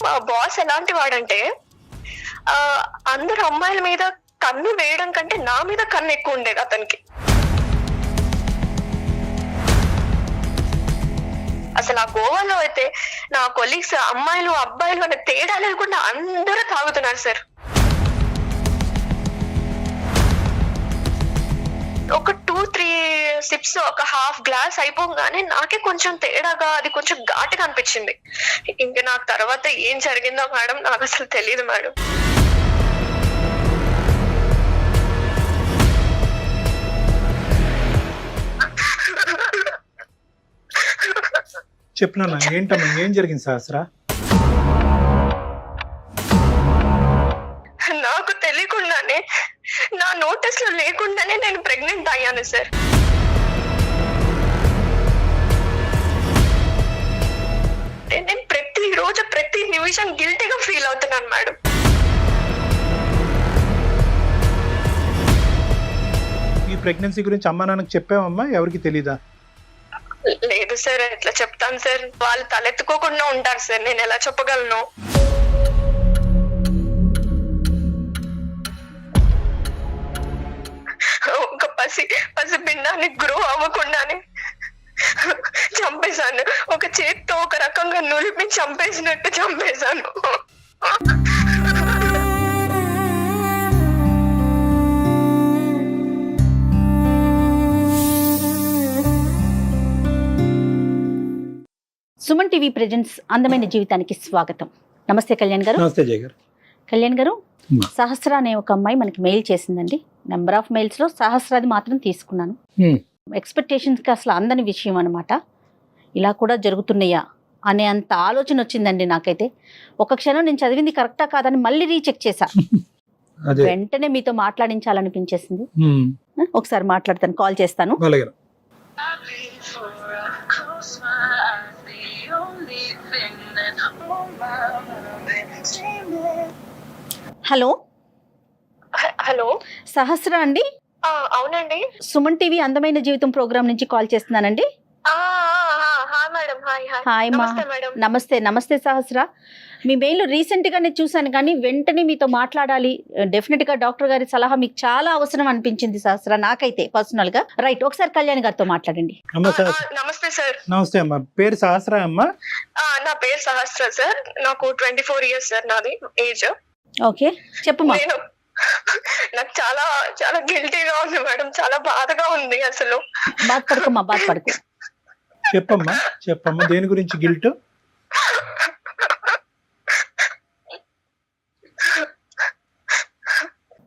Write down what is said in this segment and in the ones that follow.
మా బాస్ ఎలాంటి వాడంటే అందరు అమ్మాయిల మీద కన్ను వేయడం కంటే నా మీద కన్ను ఎక్కువ ఉండేది అతనికి. అసలు ఆ గోవాలో అయితే నా కొలీగ్స్ అమ్మాయిలు అబ్బాయిలు అనే తేడా లేకుండా అందరూ తాగుతున్నారు సార్. ఒక 2-3 సిప్స్, ఒక హాఫ్ గ్లాస్ అయిపోగానే నాకే కొంచెం తేడాగా, అది కొంచెం ఘాటుగా అనిపించింది. ఇంకా నాకు తర్వాత ఏం జరిగిందో మేడం నాకు అసలు తెలియదు మేడం. చెప్పినా ఏంటమ్మా, ఏం జరిగింది సహస్రా? నాకు తెలియకుండానే, నా నోటీస్ లో లేకుండానే నేను ప్రెగ్నెంట్ అయ్యాను సార్. నేను ప్రతిరోజు ప్రతి నిమిషం గిల్టీగా ఫీల్ అవుతున్నాను మేడం. ఈ ప్రెగ్నెన్సీ గురించి అమ్మా నాన్నకి చెప్పావమ్మా? ఎవరికి తెలీదా? లేదు సార్, ఎట్లా చెప్తాను సార్, వాళ్ళు తలెత్తుకోకుండా ఉంటారు సార్, నేను ఎలా చెప్పగలను? ఒక పసి పిండాన్ని గ్రో అవ్వకుండానే చంపేశాను. ఒక చేత్తో ఒక రకంగా నులిపి చంపేసినట్టు చంపేశాను. సుమన్ టీవీ ప్రెజెంట్స్ అందమైన జీవితానికి స్వాగతం. నమస్తే కళ్యాణ్ గారు. నమస్తే జయ గారు. కళ్యాణ్ గారు, సహస్ర అనే ఒక అమ్మాయి మనకి మెయిల్ చేసిందండి. నెంబర్ ఆఫ్ మెయిల్స్ లో సహస్రాది మాత్రం తీసుకున్నాను. ఎక్స్పెక్టేషన్స్ కి అసలు అందని విషయం అనమాట. ఇలా కూడా జరుగుతున్నాయా అనే అంత ఆలోచన వచ్చిందండి నాకైతే. ఒక క్షణం నేను చదివింది కరెక్టా కాదని మళ్ళీ రీచెక్ చేశా. వెంటనే మీతో మాట్లాడించాలనిపించేసింది. ఒకసారి మాట్లాడతాను, కాల్ చేస్తాను. హలో హలో, సహస్ర అండి? అవునండి. సుమన్ టీవీ అందమైన జీవితం ప్రోగ్రామ్ నుంచి కాల్ చేస్తున్నానండి. హాయ్ మా. నమస్తే. నమస్తే సహస్ర. మీ మెయిల్ రీసెంట్ గానే చూసాను కానీ వెంటనే మీతో మాట్లాడాలి, డెఫినెట్ గా డాక్టర్ గారి సలహా మీకు చాలా అవసరం అనిపించింది సహస్ర, నాకైతే పర్సనల్ గా. రైట్, ఒకసారి కళ్యాణ్ గారితో మాట్లాడండి. నమస్తే సార్. నమస్తే అమ్మా. పేరు సహస్ర అమ్మా? నా పేరు సహస్ర సార్. నాకు 24 ఇయర్స్ సార్ నాది ఏజ్. ఓకే, చెప్పమ్మా. నాకు చాలా చాలా గిల్టీగా ఉంది మేడం, చాలా బాధగా ఉంది. అసలు బాధపడకమ్మా, బాధపడకు. చెప్పమ్మా, చెప్పమ్మా, దేని గురించి గిల్ట్?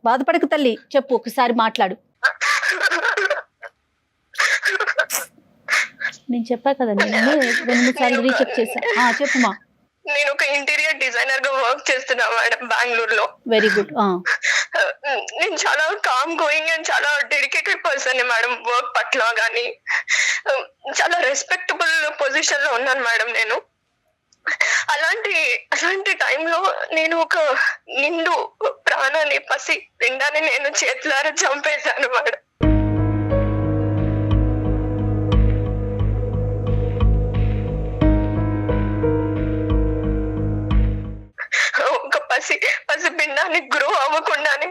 బాధపడకు తల్లి, చెప్పు, ఒకసారి మాట్లాడు. నేను చెప్పా కదండి, నేను 2 సార్లు రీచెక్ చేశా. చెప్పుమా. నేను ఒక ఇంటీరియర్ డిజైనర్ గా వర్క్ చేస్తున్నా మేడం బెంగళూరులో. Very good. నేను చాలా కామ్ గోయింగ్ అండ్ చాలా డెడికేటెడ్ పర్సన్ మేడం. వర్క్ పట్ల గానీ చాలా రెస్పెక్టబుల్ పొజిషన్ లో ఉన్నాను మేడం నేను. అలాంటి టైంలో నేను ఒక నిండు ప్రాణాన్ని, పసి పిండాన్ని నేను చేతులారా చంపేశాను మేడం. ఒక పసి పిండాన్ని గ్రో అవ్వకుండానే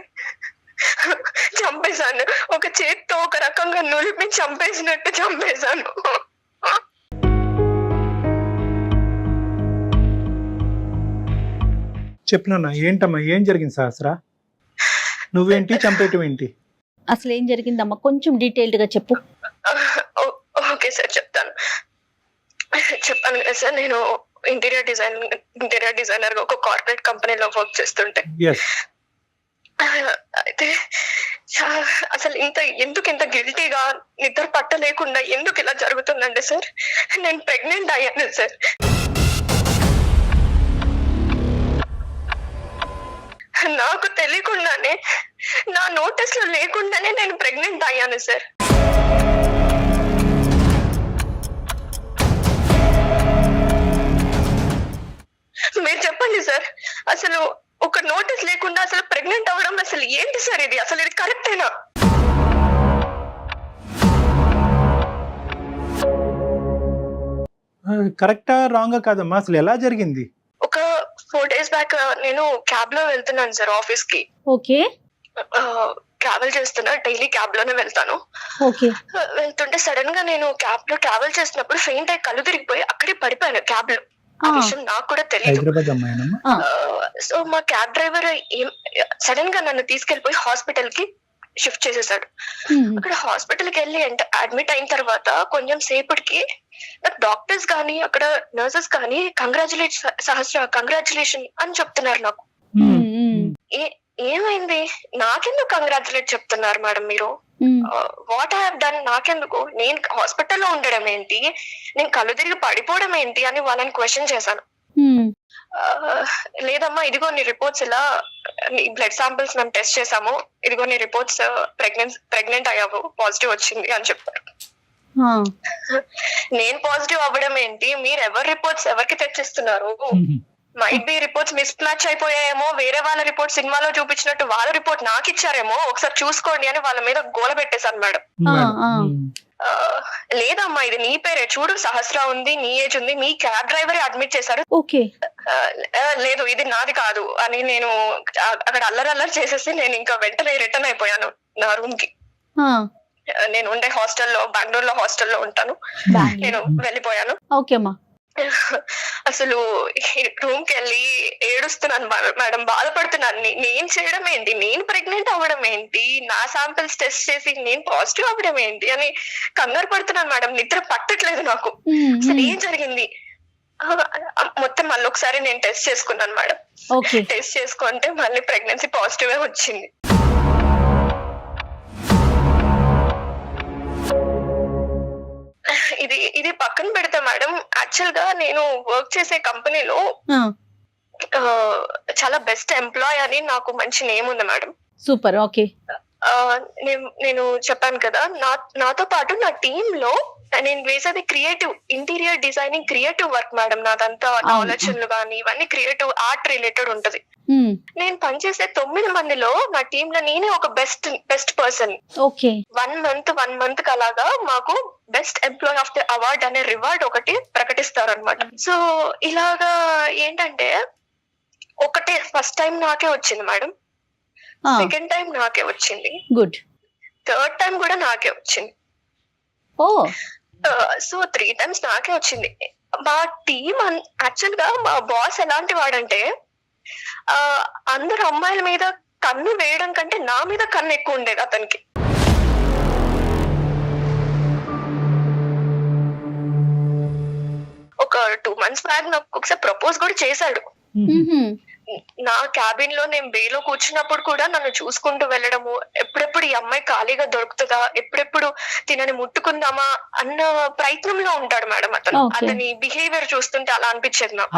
చంపేశాను. ఒక చేత్తో ఒక రకంగా నులిపి చంపేసినట్టు చంపేశాను. చెప్పినా ఏంటమ్మా, ఏం జరిగింది సహస్ర? నువ్వేంటి, చంపేయటం ఏంటి? అసలు ఏం జరిగిందమ్మా, కొంచెం డీటెయిల్డ్ గా చెప్పు. ఓకే సార్, చెప్తాను. చెప్పాను కదా సార్, నేను ఇంటీరియర్ డిజైనర్ గా ఒక కార్పొరేట్ కంపెనీలో వర్క్ చేస్తుంటే, అయితే అసలు ఎందుకు ఇంత గిల్టీగా, నిద్ర పట్టలేకుండా ఎందుకు ఇలా జరుగుతుందంటే సార్, నేను ప్రెగ్నెంట్ అయ్యాను సార్. నాకు తెలియకుండానే, నా నోటీస్ లో లేకుండానే నేను ప్రెగ్నెంట్ అయ్యాను సార్. మీరు చెప్పండి సార్, అసలు ఒక నోటీస్ లేకుండా అసలు ప్రెగ్నెంట్ అవ్వడం అసలు ఏంటి సార్? ఇది అసలు ఇది కరెక్టేనా? కరెక్టా రాంగా కాదమ్మా, అసలు ఎలా జరిగింది? ఒక 4 days బ్యాక్ నేను క్యాబ్ లో వెళ్తున్నాను సార్ ఆఫీస్ కి. ఓకే. ట్రావెల్ చేస్తున్నా, డైలీ క్యాబ్ లోనే వెళ్తాను. ఓకే. వెళ్తుంటే సడన్ గా నేను క్యాబ్ లో ట్రావెల్ చేసినప్పుడు ఫెయింట్ అయ్యి కళ్ళు తిరిగిపోయి అక్కడే పడిపోయాను క్యాబ్ లో. ఆ విషయం నాకు కూడా తెలియదు. హైదరాబాద్ అమ్మాయినమ్మా? సో మా క్యాబ్ డ్రైవర్ సడన్ గా నన్ను తీసుకెళ్లిపోయి హాస్పిటల్ కి షిఫ్ట్ చేసేసాడు. అక్కడ హాస్పిటల్ కి వెళ్ళి అడ్మిట్ అయిన తర్వాత కొంచెం సేపటికి నాకు డాక్టర్స్ కానీ అక్కడ నర్సెస్ కానీ కంగ్రాచులేషన్ అని చెప్తున్నారు నాకు. ఏమైంది, నాకెందుకు కంగ్రాచులేట్ చెప్తున్నారు మేడం మీరు? What I have done? నాకెందుకు? నేను హాస్పిటల్లో ఉండడం ఏంటి, నేను కళ్ళు తిరిగి పడిపోవడం ఏంటి అని వాళ్ళని క్వశ్చన్ చేశాను. లేదమ్మా, ఇదిగో నీ రిపోర్ట్స్, ఇలా నీ బ్లడ్ శాంపిల్స్ మేము టెస్ట్ చేసాము, ఇదిగో నీ రిపోర్ట్స్, ప్రెగ్నెంట్ అయ్యావు, పాజిటివ్ వచ్చింది అని చెప్పారు. నేను పాజిటివ్ అవ్వడం ఏంటి, మీరు ఎవరి రిపోర్ట్స్ ఎవరికి తెచ్చిస్తున్నారు? Might be reports mismatch అయిపోయాయేమో, వేరే వాళ్ళ రిపోర్ట్ సినిమాలో చూపించినట్టు వాళ్ళ రిపోర్ట్ నాకు ఇచ్చారేమో, ఒకసారి చూసుకోండి అని వాళ్ళ మీద గోల పెట్టేశాను మేడం. లేదమ్మా, ఇది నీ పేరే, చూడు సహస్ర ఉంది, నీ ఏజ్ ఉంది, మీ క్యాబ్ డ్రైవరే అడ్మిట్ చేశారు. లేదు ఇది నాది కాదు అని నేను అక్కడ అల్లరి చేసేసి నేను ఇంకా వెంటనే రిటర్న్ అయిపోయాను నా రూమ్ కి. నేను ఉండే హాస్టల్లో, బెంగళూరులో హాస్టల్లో ఉంటాను. నేను వెళ్ళిపోయాను. అసలు రూమ్ కి వెళ్ళి ఏడుస్తున్నాను మేడం, బాధపడుతున్నాను. నేను చేయడం ఏంటి, నేను ప్రెగ్నెంట్ అవ్వడం ఏంటి, నా శాంపిల్స్ టెస్ట్ చేసి నేను పాజిటివ్ అవ్వడం ఏంటి అని కంగారు పడుతున్నాను మేడం. నిద్ర పట్టట్లేదు నాకు. అసలు ఏం జరిగింది మొత్తం మళ్ళీ ఒకసారి నేను టెస్ట్ చేసుకున్నాను మేడం. టెస్ట్ చేసుకుంటే మళ్ళీ ప్రెగ్నెన్సీ పాజిటివ్ వచ్చింది. ఇది పక్కన పెడతా మేడం, యాక్చువల్ గా నేను వర్క్ చేసే కంపెనీలో చాలా బెస్ట్ ఎంప్లాయ్ అని నాకు మంచి నేమ్ ఉంది మేడం. సూపర్. ఓకే. నేను చెప్పాను కదా, నాతో పాటు నా టీమ్ లో నేను వేసేది creative, interior designing creative work madam. నాదంతా ఆలోచనలు కానీ ఇవన్నీ క్రియేటివ్ ఆర్ట్ రిలేటెడ్ ఉంటది. నేను పనిచేసే 9 మందిలో నా టీమ్ లో నేనే ఒక బెస్ట్ పర్సన్. 1 మంత్ అలాగా మాకు best employee of the award అనే రివార్డ్ ఒకటి ప్రకటిస్తారు అనమాట. సో ఇలాగా ఏంటంటే ఒకటే ఫస్ట్ టైం నాకే వచ్చింది మేడం, సెకండ్ టైం నాకే వచ్చింది, గుడ్, థర్డ్ టైం కూడా నాకే వచ్చింది. సో 3 times నాకే వచ్చింది. మా టీం యాక్చువల్ గా మా బాస్ ఎలాంటి వాడంటే అందరు అమ్మాయిల మీద కన్ను వేయడం కంటే నా మీద కన్ను ఎక్కువ ఉండేది అతనికి. ఒక 2 months బ్యాక్ నాకు ఒకసారి ప్రపోజ్ కూడా చేశాడు. నా క్యాబిన్ లో నేను బేలో కూర్చున్నప్పుడు కూడా నన్ను చూసుకుంటూ వెళ్ళడము, ఎప్పుడెప్పుడు ఈ అమ్మాయి ఖాళీగా దొరుకుతుందా, ఎప్పుడెప్పుడు తినని ముట్టుకుందామా అన్న ప్రయత్నంలో ఉంటాడు మేడం అతను. అతని బిహేవియర్ చూస్తుంటే అలా అనిపించేది నాకు.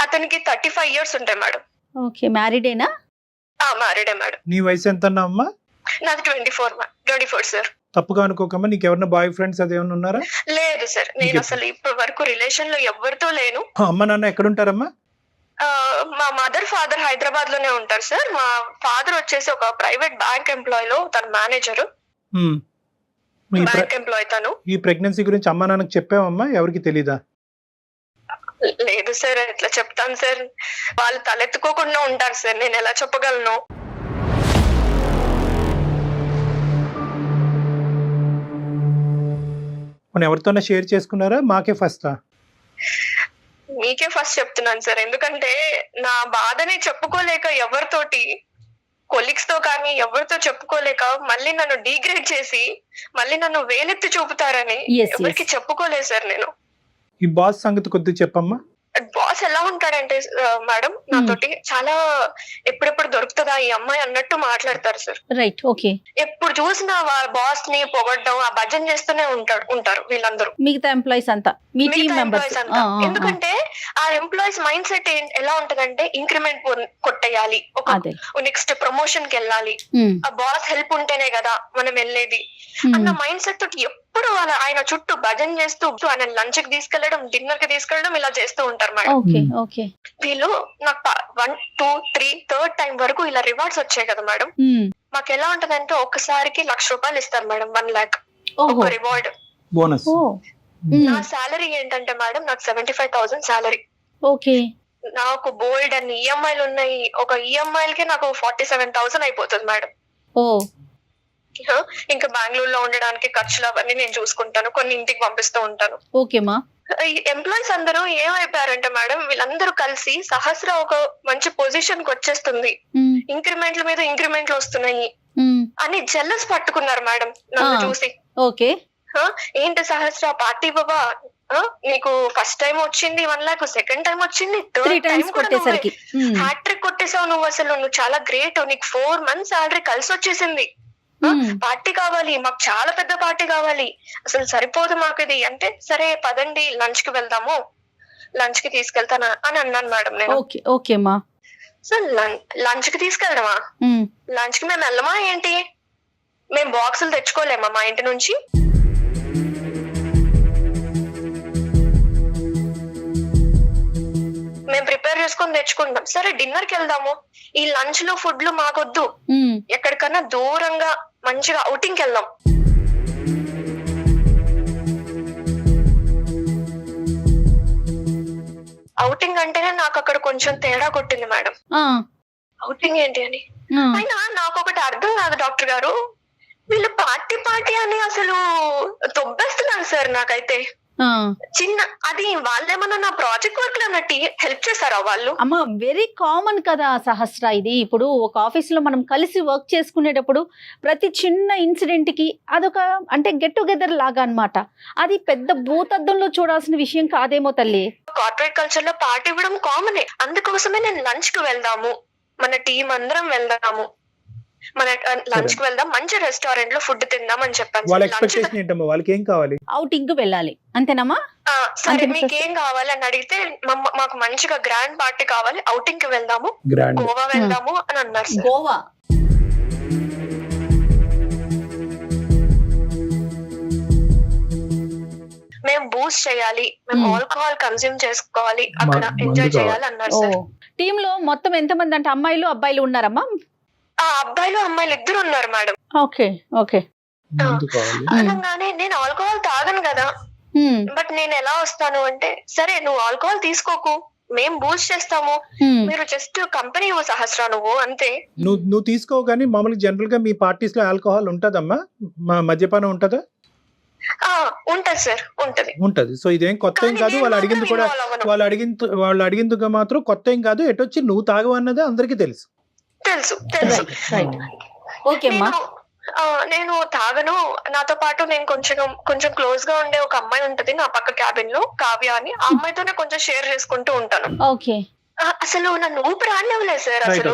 అతనికి 35 years ఉంటాయి మేడం. మ్యారీడేనా? మ్యారీడే మేడం. నీ వయసు ఎంత అమ్మా? నాది 24 సార్. తప్పుగా అనుకోకమ్మా, నీకు ఎవరైనా బాయ్ ఫ్రెండ్స్ అదేమన్నా ఉన్నారా? లేదు సార్, నేను అసలు ఇప్పటి వరకు రిలేషన్ లో ఎవరితో లేను. అమ్మ నాన్న ఎక్కడ ఉంటారమ్మా? మా మదర్ ఫాదర్ హైదరాబాద్ లోనే ఉంటారు సార్. మా ఫాదర్ వచ్చేసి ఒక ప్రైవేట్ బ్యాంక్ ఎంప్లాయ్ లో తన మేనేజర్, బ్యాంక్ ఎంప్లాయ్ తను. ఈ ప్రెగ్నెన్సీ గురించి అమ్మ నాన్నకి చెప్పావమ్మా? ఎవరికి తెలీదా? లేదు సార్, ఎట్లా చెప్తాను సార్, వాళ్ళు తలెత్తుకోకుండా ఉంటారు సార్, నేను ఎలా చెప్పగలను? ఎవరితోనే షేర్ చేసుకున్నారా? మాకే ఫస్టా? మీకే ఫస్ట్ చెప్తున్నాను సార్, ఎందుకంటే నా బాధని చెప్పుకోలేక ఎవరితోటి, కొలీగ్స్ తో కానీ ఎవరితో చెప్పుకోలేక మళ్ళీ నన్ను డిగ్రేడ్ చేసి మళ్ళీ నన్ను వేలెత్తి చూపుతారని ఎవరికి చెప్పుకోలేదు సార్ నేను. ఈ బాస్ సంగతి కొద్దిగా చెప్పమ్మా. బాస్ ఎలా ఉంటారంటే మేడం, నాతోటి చాలా ఎప్పుడెప్పుడు దొరుకుతుందా ఈ అమ్మాయి అన్నట్టు మాట్లాడతారు సార్. రైట్. ఓకే. ఎప్పుడు చూసినా బాస్ ని పొగడ్డం, ఆ భజన చేస్తూనే ఉంటారు వీళ్ళందరూ, మిగతా ఎంప్లాయీస్ అంతా, మీ టీమ్ మెంబర్స్ అంతా. ఎందుకంటే ఆ ఎంప్లాయీస్ మైండ్ సెట్ ఎలా ఉంటదంటే, ఇంక్రిమెంట్ కొట్టేయాలి, ఒక నెక్స్ట్ ప్రమోషన్ కి వెళ్ళాలి, ఆ బాస్ హెల్ప్ ఉంటేనే కదా మనం వెళ్ళేది అన్న మైండ్ సెట్ తోటి ఎప్పుడు ఆయన చుట్టూ భజన చేస్తూ ఆయన లంచ్ కి తీసుకెళ్లడం, డిన్నర్ కి తీసుకెళ్లడం ఇలా చేస్తూ ఉంటారు మేడం. వీళ్ళు నాకు 1, 2, 3 థర్డ్ టైం వరకు ఇలా రివార్డ్స్ వచ్చాయి కదా మేడం. మాకు ఎలా ఉంటదంటే ఒక్కసారికి ₹1,00,000 ఇస్తారు మేడం, 1 lakh రివార్డ్. బోనస్. నా శాలరీ ఏంటంటే మేడం, నాకు 75,000 శాలరీ. ఓకే. నాకు బోల్డ్ అన్ని ఈఎంఐలు ఉన్నాయి. ఒక ఈఎంఐలకే నాకు 47,000 అయిపోతుంది మేడం. ఓ ఇంకా బెంగళూరులో ఉండడానికి ఖర్చులు అవన్నీ నేను చూసుకుంటాను, కొన్ని ఇంటికి పంపిస్తూ ఉంటాను. ఓకేమా. ఈ ఎంప్లాయీస్ అందరూ ఏమైపోయారంటే మేడం, వీళ్ళందరూ కలిసి సహస్ర ఒక మంచి పొజిషన్ కి వచ్చేస్తుంది, ఇంక్రిమెంట్ల మీద ఇంక్రిమెంట్లు వస్తున్నాయి అని జెల్లస్ పట్టుకున్నారు మేడం నన్ను చూసి. ఓకే. ఏంటి సహస్ర పార్టీ బాబా, నీకు ఫస్ట్ టైం వచ్చింది 1 lakh, సెకండ్ టైం వచ్చింది, థర్డ్ టైం కొట్టేసరికి హ్యాట్రిక్ కొట్టేసావు నువ్వు, అసలు నువ్వు చాలా గ్రేట్, నీకు 4 months సాలరీ కలిసి వచ్చేసింది, పార్టీ కావాలి మాకు, చాలా పెద్ద పార్టీ కావాలి, అసలు సరిపోదు మాకు ఇది అంటే, సరే పదండి లంచ్ కి వెళ్దాము, లంచ్ కి తీసుకెళ్తానా అని అన్నాను మేడం నేను. ఓకేమా. సో లంచ్ కి తీసుకెళ్దామా, లంచ్ కి మేము వెళ్ళమా ఏంటి, మేము బాక్సులు తెచ్చుకోలేమా మా ఇంటి నుంచి? మేము ప్రిపేర్ చేసుకొని తెచ్చుకుంటాం. సరే డిన్నర్ కి వెళ్దాము, ఈ లంచ్ లో ఫుడ్లు మాకొద్దు, ఎక్కడికన్నా దూరంగా మంచిగా అవుటింగ్ కి వెళ్దాం. అవుటింగ్ అంటేనే నాకు అక్కడ కొంచెం తేడా కొట్టింది మేడం. అవుటింగ్ ఏంటి అని అయినా నాకు ఒకటి అర్థం కాదు డాక్టర్ గారు, వీళ్ళు పార్టీ పార్టీ అని అసలు తొబ్బేస్తున్నారు సార్. నాకైతే చిన్న అది వాళ్ళేమన్నా నా ప్రాజెక్ట్ వర్క్ లో అన్నట్టు హెల్ప్ చేశారా వాళ్ళు? అమ్మ వెరీ కామన్ కదా సహస్ర, ఇది ఇప్పుడు ఒక ఆఫీస్ లో మనం కలిసి వర్క్ చేసుకునేటప్పుడు ప్రతి చిన్న ఇన్సిడెంట్ కి అదొక అంటే గెట్ టుగెదర్ లాగా అన్నమాట. అది పెద్ద భూతద్దంలో చూడాల్సిన విషయం కాదేమో తల్లి. కార్పొరేట్ కల్చర్ లో పార్టీ ఇవ్వడం కామనే, అందుకోసమే నేను లంచ్ కి వెళ్దాము, మన టీం అందరం వెళ్దాము, మన లంచ్ కి వెళ్దాం, మంచి రెస్టారెంట్ లో ఫుడ్ తిందాం అని చెప్పాను. వాళ్ళ ఎక్స్పెక్టేషన్ ఏంటమ్మా, వాళ్ళకి ఏం కావాలి? అవుటింగ్ కి వెళ్ళాలి అంతేనమ్మా. సరే మీకు ఏం కావాలి అని అడిగితే, మాకు మంచిగా గ్రాండ్ పార్టీ కావాలి, అవుటింగ్ కి వెళ్దాము, గోవా వెళ్దాము అని అన్నారు. గోవా మేము బూస్ట్ చేయాలి, మేము ఆల్కహాల్ కన్స్యూమ్ చేసుకోవాలి, అక్కడ ఎంజాయ్ చేయాలి అన్నారు సార్. టీమ్ లో మొత్తం ఎంత మంది అంటే అమ్మాయిలు అబ్బాయిలు ఉన్నారమ్మా? అబ్బాయిలు అమ్మాయిలు ఇద్దరు ఉన్నారు మేడం. Okay okay. అనగానే నేను ఆల్కహాల్ తాగను కదా, బట్ నేను ఎలా వస్తాను అంటే, సరే నువ్వు ఆల్కహాల్ తీసుకోకు, మేము బూస్ట్ చేస్తాము, మీరు జస్ట్ కంపెనీ సహస్ర నువ్వు అంతే. నువ్వు తీసుకో, కానీ మామూలుగా జనరల్ గా మీ పార్టీస్ లో ఆల్కహాల్ ఉంటదమ్మా, మద్యపానం ఉంటదా? ఉంటది సార్, ఉంటది. సో ఇదేం కొత్త ఏం కాదు, వాళ్ళు అడిగింది కూడా, వాళ్ళు అడిగింది మాత్రం కొత్త ఏం కాదు, ఎటొచ్చి నువ్వు తాగవన్నదే అందరికీ తెలుసు. నేను తాగను, నాతో పాటు నేను కొంచెం క్లోజ్ గా ఉండే ఒక అమ్మాయి ఉంటది నా పక్క క్యాబిన్ లో, కావ్య అని, ఆ అమ్మాయితోనే కొంచెం షేర్ చేసుకుంటూ ఉంటాను. అసలు నన్ను ఊపిరి ఆడలేవులేదు సార్. అసలు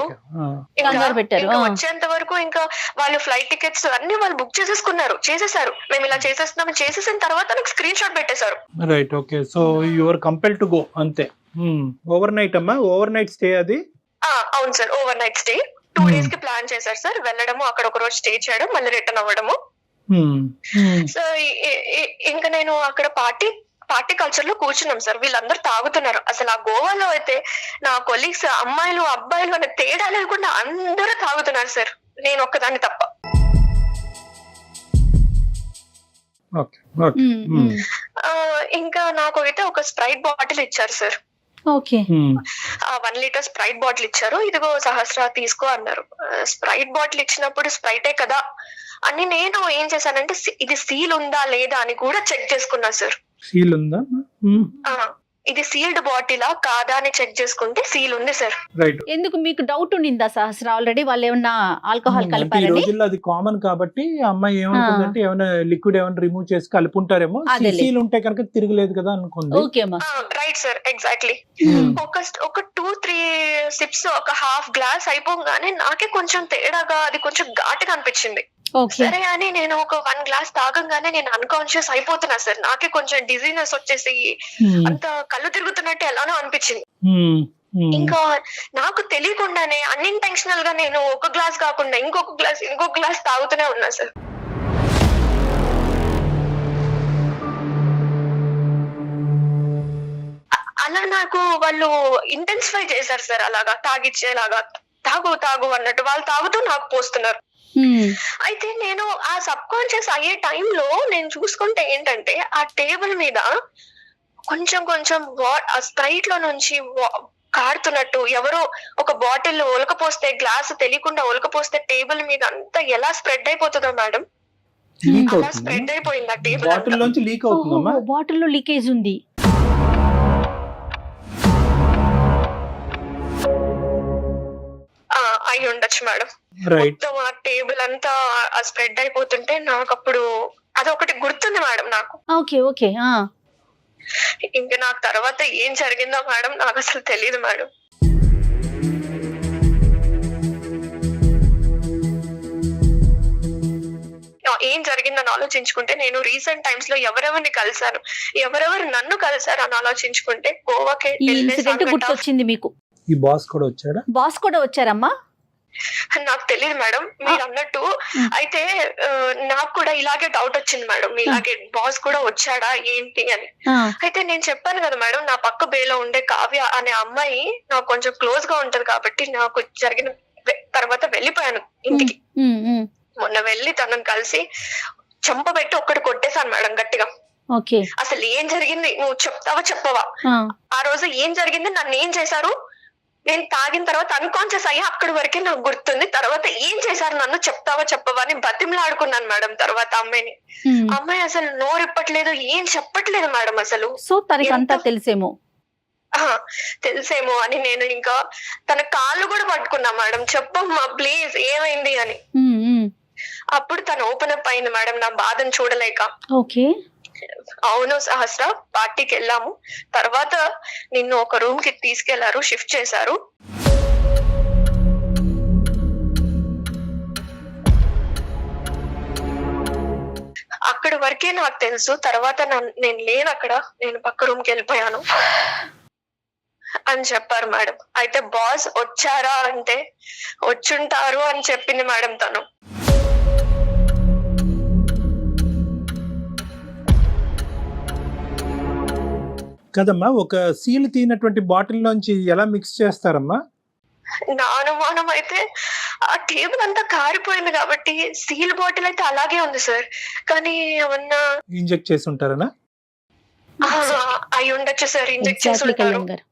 ఇంకా వచ్చేంత వరకు ఇంకా వాళ్ళు ఫ్లైట్ టికెట్స్ అన్ని వాళ్ళు బుక్ చేసేసారు, మేము ఇలా చేసేస్తున్నాం, చేసేసిన తర్వాత నాకు స్క్రీన్ షాట్ పెట్టేశారు. Right, okay. So you are compelled to go అంతే. ఓవర్ నైట్ అమ్మా, ఓవర్ నైట్ స్టే అది? అవును sir, overnight stay 2 days కి ప్లాన్ చేశారు సార్. వెళ్ళడము, అక్కడ ఒక రోజు స్టే చేయడం, మళ్ళీ రిటర్న్ అవ్వడము. సో ఇంకా నేను అక్కడ పార్టీ కల్చర్ లో కూర్చున్నాం సార్, వీళ్ళందరూ తాగుతున్నారు. అసలు ఆ గోవాలో అయితే నా కొలీగ్స్ అమ్మాయిలు అబ్బాయిలు అనే తేడా లేకుండా అందరూ తాగుతున్నారు సార్, నేను ఒక్కదాన్ని తప్ప. ఇంకా నాకు అయితే ఒక స్ప్రైట్ బాటిల్ ఇచ్చారు సార్. 1 liter స్ప్రైట్ బాటిల్ ఇచ్చారు. ఇదిగో సహస్ర తీసుకో అన్నారు. స్ప్రైట్ బాటిల్ ఇచ్చినప్పుడు స్ప్రైటే కదా అని నేను ఏం చేశానంటే, ఇది సీల్ ఉందా లేదా అని కూడా చెక్ చేసుకున్నా సార్. సీల్ ఉందా, ఇది సీల్డ్ బాటిలా కాదా అని చెక్ చేసుకుంటే సీల్ ఉంది సార్. ఎందుకు మీకు డౌట్ ఉండిందా సహస్ర? ఆల్రెడీ వాళ్ళు ఏమన్నా ఆల్కహాల్ కలిపారని? ఈ రోజుల్లో అది కామన్ కాబట్టి అమ్మాయి ఏమనుకుందంటే ఏమైనా లిక్విడ్ ఏమైనా రిమూవ్ చేసి కలుపుంటారేమో, సీల్ ఉంటే కనుక తిరగలేదు కదా అనుకుంది. Right sir, exactly. ఒక 2-3 సిప్స్, ఒక హాఫ్ గ్లాస్ అయిపోగానే నాకే కొంచెం తేడాగా, అది కొంచెం ఘాటుగా అనిపించింది. సరే అని నేను ఒక 1 glass తాగంగానే నేను అన్కాన్షియస్ అయిపోతున్నా సార్. నాకే కొంచెం డిజీనెస్ వచ్చేసి అంత కళ్ళు తిరుగుతున్నట్టు ఎలానో అనిపించింది. ఇంకా నాకు తెలియకుండానే అన్ఇంటెన్షనల్ గా నేను ఒక గ్లాస్ కాకుండా ఇంకొక గ్లాస్ తాగుతూనే ఉన్నా సార్. అలా నాకు వాళ్ళు ఇంటెన్సిఫై చేశారు సార్, అలాగా తాగిచ్చేలాగా, తాగు అన్నట్టు వాళ్ళు తాగుతూ నాకు పోస్తున్నారు. అయితే నేను ఆ సబ్ కాన్షియస్ అయ్యే టైంలో నేను చూసుకుంటే ఏంటంటే ఆ టేబుల్ మీద కొంచెం కొంచెం ఆ స్ప్రైట్ లో నుంచి కారుతున్నట్టు ఎవరో ఒక బాటిల్ ఒలకపోస్తే గ్లాస్ తెలియకుండా ఒలకపోస్తే టేబుల్ మీద అంతా ఎలా స్ప్రెడ్ అయిపోతుందో మేడం, లీక్ అలా అవుతుంది, స్ప్రెడ్ అయిపోయింది ఆ టేబుల్ బాటిల్ లోంచి లీక్ అవుతుందమ్మా. బాటిల్లో లీకేజ్ ఉంది. అయి ఉండొచ్చు మేడం. రైట్. మొత్తం ఆ టేబుల్ అంతా స్ప్రెడ్ అయిపోతుంటే నాకు అప్పుడు అదొకటి గుర్తుంది మేడం నాకు. Okay okay. ఇంకా నాకు తర్వాత ఏం జరిగిందో మేడం నాకు అసలు తెలియదు మేడం. ఏం జరిగిందని ఆలోచించుకుంటే నేను రీసెంట్ టైమ్స్ లో ఎవరెవరిని కలిసాను, ఎవరెవరు నన్ను కలిసారు అని ఆలోచించుకుంటే గోవాకి ఈ ఇన్సిడెంట్ గుర్తొచ్చింది మీకు. ఈ బాస్ కూడా వచ్చాడా? బాస్ కూడా వచ్చారమ్మా? నాకు తెలియదు మేడం మీరు అన్నట్టు. అయితే నాకు కూడా ఇలాగే డౌట్ వచ్చింది మేడం, ఇలాగే బాస్ కూడా వచ్చాడా ఏంటి అని. అయితే నేను చెప్పాను కదా మేడం, నా పక్క బేలో ఉండే కావ్య అనే అమ్మాయి నాకు కొంచెం క్లోజ్ గా ఉంటది కాబట్టి నాకు జరిగిన తర్వాత వెళ్ళిపోయాను ఇంటికి. మొన్న వెళ్ళి తనని కలిసి చెంపబెట్టి ఒక్కటి కొట్టేశాను మేడం గట్టిగా. అసలు ఏం జరిగింది నువ్వు చెప్తావా చెప్పవా, ఆ రోజు ఏం జరిగింది, నన్ను ఏం చేశారు, నేను తాగిన తర్వాత అన్కాన్షియస్ అయ్యా అక్కడి వరకే నాకు గుర్తుంది, తర్వాత ఏం చేశారు నన్ను చెప్తావా చెప్పవా అని బతిమలాడుకున్నాను మేడం. తర్వాత అమ్మాయి అసలు నోరిప్పట్లేదు, ఏం చెప్పట్లేదు మేడం అసలు. సో తనకంతా తెలిసేమో అని నేను ఇంకా తన కాళ్ళు కూడా పట్టుకున్నా మేడం, చెప్పమ్మా ప్లీజ్ ఏమైంది అని. అప్పుడు తను ఓపెన్ అప్ అయింది మేడం నా బాధను చూడలేక. అవును సహస్ర, పార్టీకి వెళ్ళాము, తర్వాత నిన్ను ఒక రూమ్ కి తీసుకెళ్లారు, షిఫ్ట్ చేశారు. అక్కడి వరకే నాకు తెలుసు, తర్వాత నేను లేను అక్కడ, నేను పక్క రూమ్ కి వెళ్ళిపోయాను అని చెప్పారు మేడం. అయితే బాస్ వచ్చారా అంటే వచ్చుంటారు అని చెప్పింది మేడం తను. కదమ్మా, ఒక సీల్ తీనటువంటి బాటిల్ లోంచి ఎలా మిక్స్ చేస్తారమ్మా? నా అనుమానం అయితే ఆ టేబుల్ అంతా కారిపోయింది కాబట్టి సీల్ బాటిల్ అయితే అలాగే ఉంది సార్, కానీ ఏమన్నా ఇంజెక్ట్ చేసి ఉంటారనా? అయి ఉండొచ్చు సార్, ఇంజెక్ట్ చేసి ఉంటారు.